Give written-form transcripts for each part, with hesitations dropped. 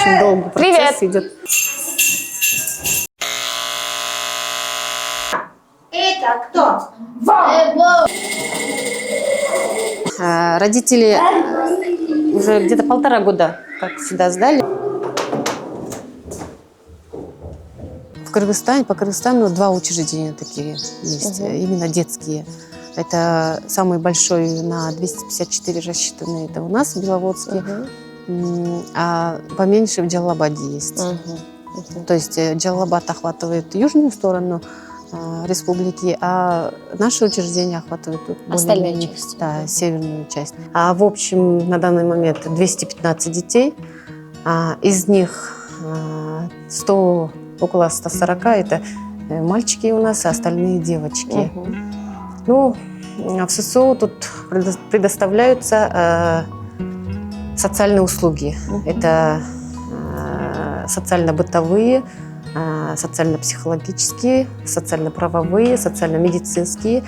очень долго процесс идет. Это кто? Родители уже где-то 1,5 года как сюда сдали. В Кыргызстане, по Кыргызстану 2 учреждения такие есть, именно детские. Это самый большой на 254 рассчитанный, это у нас в Беловодске, а поменьше в Джалалабаде есть. То есть Джалалабад охватывает южную сторону республики, а наши учреждения охватывают остальные части. Да, северную часть. А в общем на данный момент 215 детей, из них около 140 это мальчики у нас, а остальные девочки. Ну, в ССО тут предоставляются социальные услуги. Это социально-бытовые, социально-психологические, социально-правовые, социально-медицинские,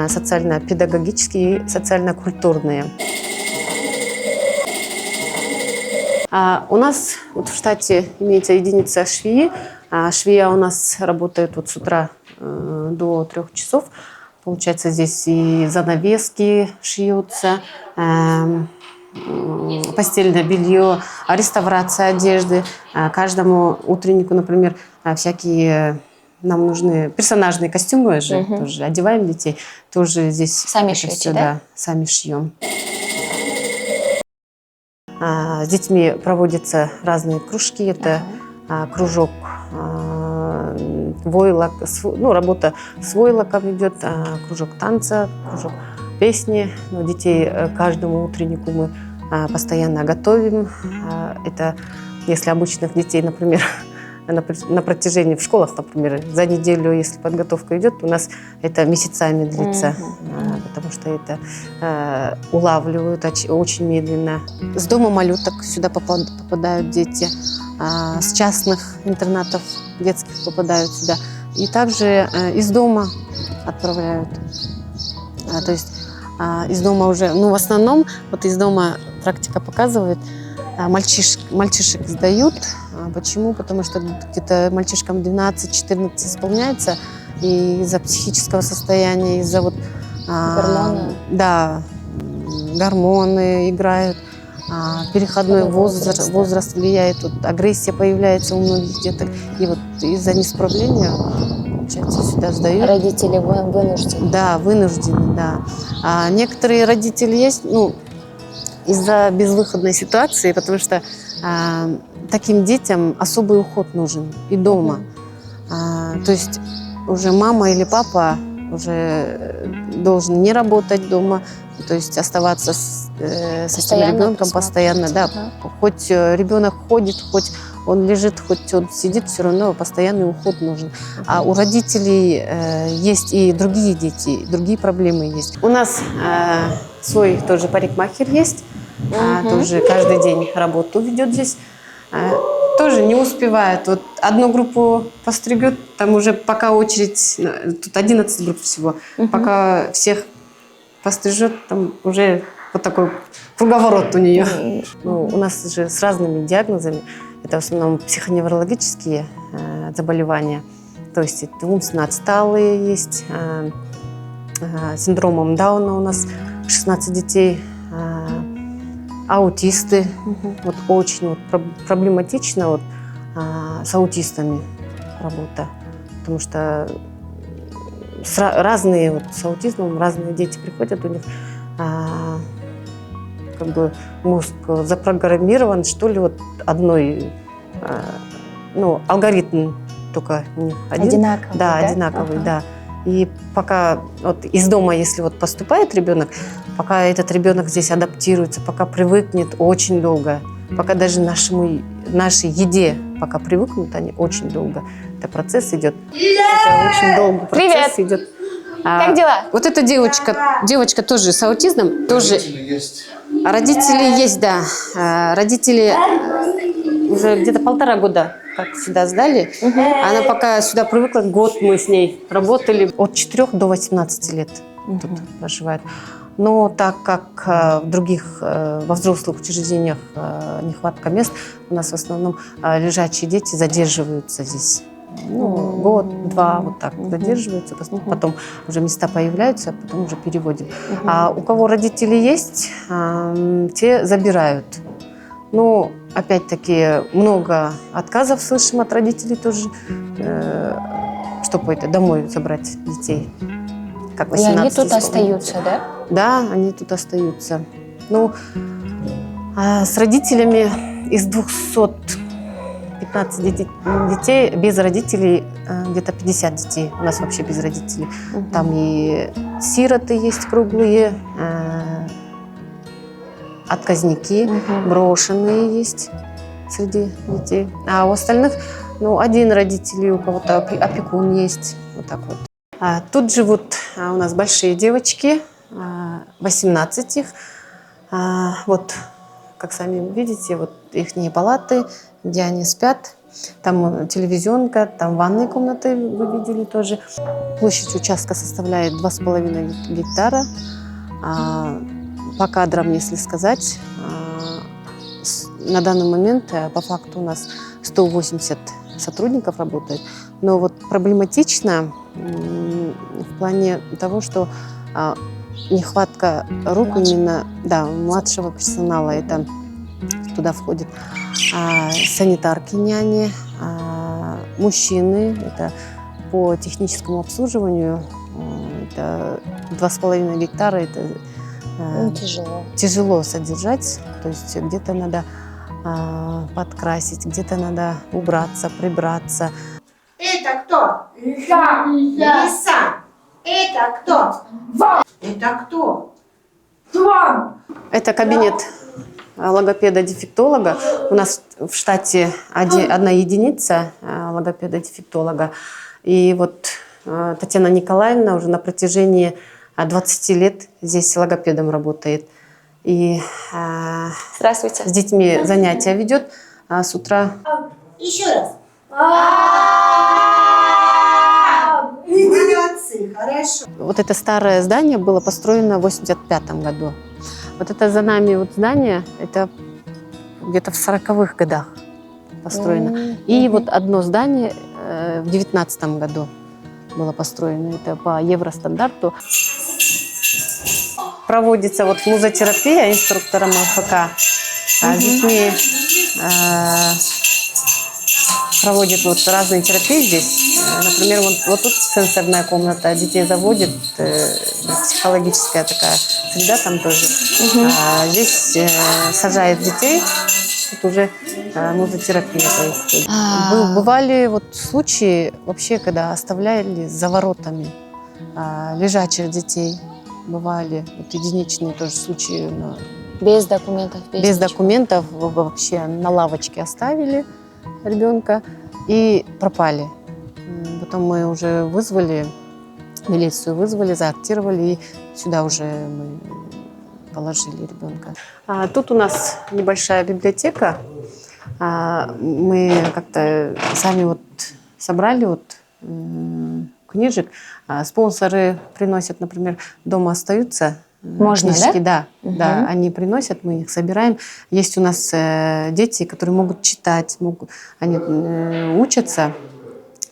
социально-педагогические, социально-культурные. У нас вот в штате имеется единица швеи. Швея у нас работает вот с утра до 3 часов. Получается, здесь и занавески шьются, постельное белье, реставрация одежды. Каждому утреннику, например, всякие нам нужны персонажные костюмы же, тоже одеваем детей, тоже здесь сами шьете, все, да? Сами шьем. С детьми проводятся разные кружки. Это кружок войлок, работа с войлоком идет, кружок танца, кружок песни. Детей каждому утреннику мы постоянно готовим. Это если обычных детей, например, на протяжении в школах, например, за неделю, если подготовка идет, у нас это месяцами длится, потому что это улавливают очень медленно. С дома малюток сюда попадают дети, с частных интернатов детских попадают сюда. И также из дома отправляют. То есть из дома уже, в основном, вот из дома практика показывает, мальчишек сдают. Почему? Потому что где-то мальчишкам 12-14 исполняется, и из-за психического состояния, из-за гормоны. Да, гормоны играют, переходной возраст влияет, агрессия появляется у многих деток, и вот из-за несправления, получается, сюда сдают. Родители вынуждены. Да, вынуждены, да. А некоторые родители есть, из-за безвыходной ситуации, потому что таким детям особый уход нужен и дома. То есть уже мама или папа уже должен не работать дома, то есть оставаться с этим ребенком постоянно. Да. Хоть ребенок ходит, хоть он лежит, хоть он сидит, все равно постоянный уход нужен. А у родителей есть и другие дети, другие проблемы есть. У нас свой тоже парикмахер есть, тоже каждый день работу ведет здесь. Тоже не успевает. Вот одну группу постригет, там уже пока очередь, тут 11 групп всего, пока всех пострижет, там уже вот такой круговорот у нее. У нас же с разными диагнозами. Это в основном психоневрологические заболевания. То есть умственно отсталые есть, синдромом Дауна у нас 16 детей, аутисты. Вот очень проблематично с аутистами работа, потому что разные с аутизмом разные дети приходят, у них как бы мозг запрограммирован, что ли, одной, алгоритм только у них один. Одинаковый, да? Одинаковый, да. И пока из дома, если поступает ребенок, пока этот ребенок здесь адаптируется, пока привыкнет, очень долго. Пока даже нашей еде пока привыкнут, они очень долго. Это процесс идет. Это очень долго процесс идет. Как дела? Вот эта девочка тоже с аутизмом. Родители есть. Родители есть, да. Родители уже где-то 1,5 года как сюда сдали. Она пока сюда привыкла, год мы с ней работали. От 4 до 18 лет тут проживает. Но так как в других, во взрослых учреждениях нехватка мест, у нас в основном лежачие дети задерживаются здесь. Ну, год-два вот так задерживаются, потом уже места появляются, потом уже переводим. А у кого родители есть, те забирают. Ну, опять-таки, много отказов слышим от родителей тоже, чтобы домой забрать детей. Как И они 18 тут исполнилось. остаются, да? Да, они тут остаются. Ну, с родителями из 215 детей без родителей где-то 50 детей. У нас вообще без родителей. Там и сироты есть круглые, отказники, брошенные есть среди детей. А у остальных, ну, один родитель, у кого-то опекун есть. Вот так вот. Тут живут у нас большие девочки, 18 их. Вот, как сами видите, вот их палаты, где они спят. Там телевизионка, там ванные комнаты, вы видели тоже. Площадь участка составляет 2,5 гектара. По кадрам, если сказать, на данный момент по факту у нас 180 сотрудников работает. Но вот проблематично в плане того, что нехватка рук именно, да, младшего персонала. Это туда входят санитарки, няни, мужчины. Это по техническому обслуживанию. Это 2,5 гектара. Это Тяжело. тяжело содержать. То есть где-то надо подкрасить, где-то надо убраться, прибраться. Это кто? Лиса. Лиса. Это кто? Это кто? Это кабинет логопеда-дефектолога. У нас в штате одна единица логопеда-дефектолога. И вот Татьяна Николаевна уже на протяжении 20 лет здесь логопедом работает. И Здравствуйте. с детьми занятия ведет с утра. Еще раз. Молодцы, хорошо. Вот это старое здание было построено в 1985 году. Вот это за нами вот здание, это где-то в 40-х годах построено. И вот одно здание в 19 году было построено. Это по евростандарту. Проводится вот музотерапия инструктором ЛФК. С детьми проводит вот разные терапии здесь. Например, вот тут сенсорная комната, детей заводит, психологическая такая среда там тоже. Здесь сажает детей, тут уже музотерапия происходит. Бывали вот случаи вообще, когда оставляли за воротами лежачих детей. Бывали вот единичные тоже случаи. Без документов? Без документов вообще на лавочке оставили ребенка и пропали. Потом мы уже вызвали, милицию вызвали, заактировали и сюда уже мы положили ребенка. Тут у нас небольшая библиотека. Мы как-то сами вот собрали вот книжек. Спонсоры приносят, например, дома остаются. Можно, книжки, да? Да, они приносят, мы их собираем. Есть у нас дети, которые могут читать, они учатся,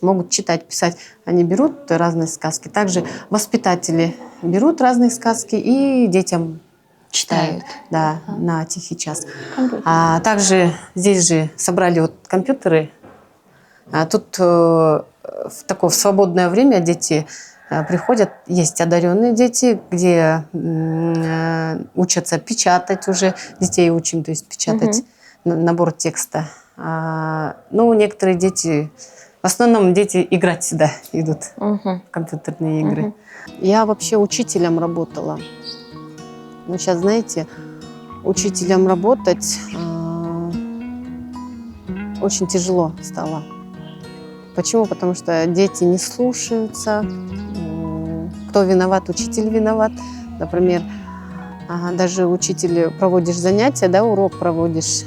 могут читать, писать. Они берут разные сказки. Также воспитатели берут разные сказки и детям читают. Да, на тихий час. Также здесь же собрали вот компьютеры. Тут в свободное время дети приходят, есть одаренные дети, где учатся печатать уже, детей учим, то есть печатать набор текста. Ну, некоторые дети, в основном дети играть сюда идут, в компьютерные игры. Я вообще учителем работала. Но сейчас, знаете, учителем работать очень тяжело стало. Почему? Потому что дети не слушаются. Кто виноват? Учитель виноват. Например, даже учитель проводишь занятия, да, урок проводишь,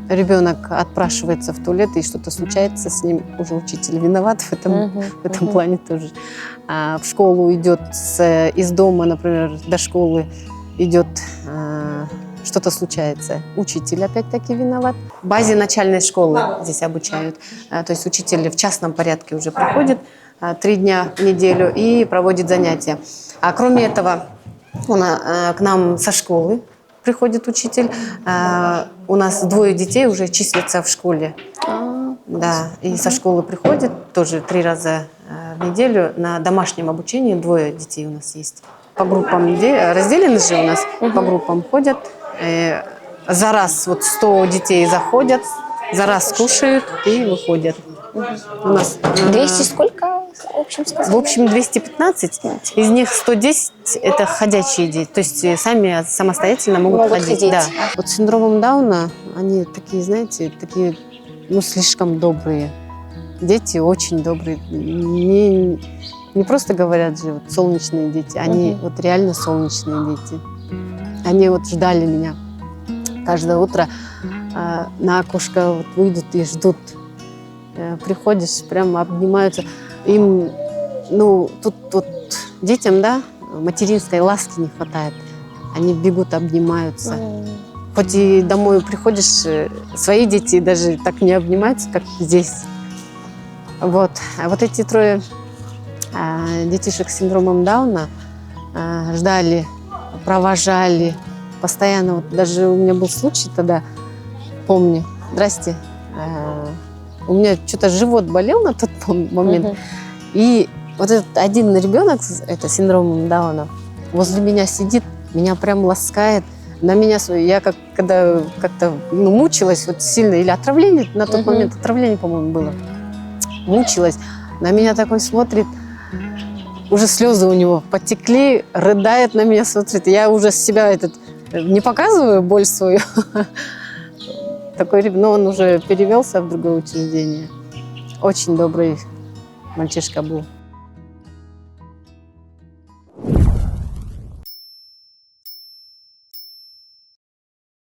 ребенок отпрашивается в туалет и что-то случается с ним, уже учитель виноват в этом плане тоже. В школу идет из дома, например, до школы идет, что-то случается. Учитель опять-таки виноват. В базе начальной школы здесь обучают. То есть учитель в частном порядке уже приходит 3 дня в неделю и проводит занятия. А кроме этого, к нам со школы приходит учитель. У нас 2 детей уже числятся в школе. Да, и со школы приходит тоже 3 раза в неделю на домашнем обучении. 2 детей у нас есть. По группам разделены же у нас, по группам ходят. За раз вот 100 детей заходят, за раз кушают и выходят. У нас 200 сколько в общем сказали? в общем 215, из них 110 это ходячие дети, то есть сами самостоятельно могут ходить. Да. Вот с синдромом Дауна они такие, знаете, такие, ну, слишком добрые. Дети очень добрые. Не просто говорят же, вот, солнечные дети, они вот реально солнечные дети. Они вот ждали меня каждое утро, на окошко вот выйдут и ждут. Приходишь, прямо обнимаются. Им, ну, тут вот детям, да, материнской ласки не хватает. Они бегут, обнимаются. Хоть и домой приходишь, свои дети даже так не обнимаются, как здесь. Вот. А вот эти 3 детишек с синдромом Дауна ждали, провожали постоянно. Вот даже у меня был случай тогда, помню. Здрасте. У меня что-то живот болел на тот момент. И вот этот один ребенок с синдромом Дауна возле меня сидит, меня прям ласкает. На меня, я когда как-то мучилась вот сильно, или отравление, на тот момент отравление, по-моему, было. Мучилась. На меня такой смотрит, уже слезы у него потекли, рыдает на меня, смотрит. Я уже с себя не показываю боль свою. Такой ребенок, но он уже перевелся в другое учреждение. Очень добрый мальчишка был.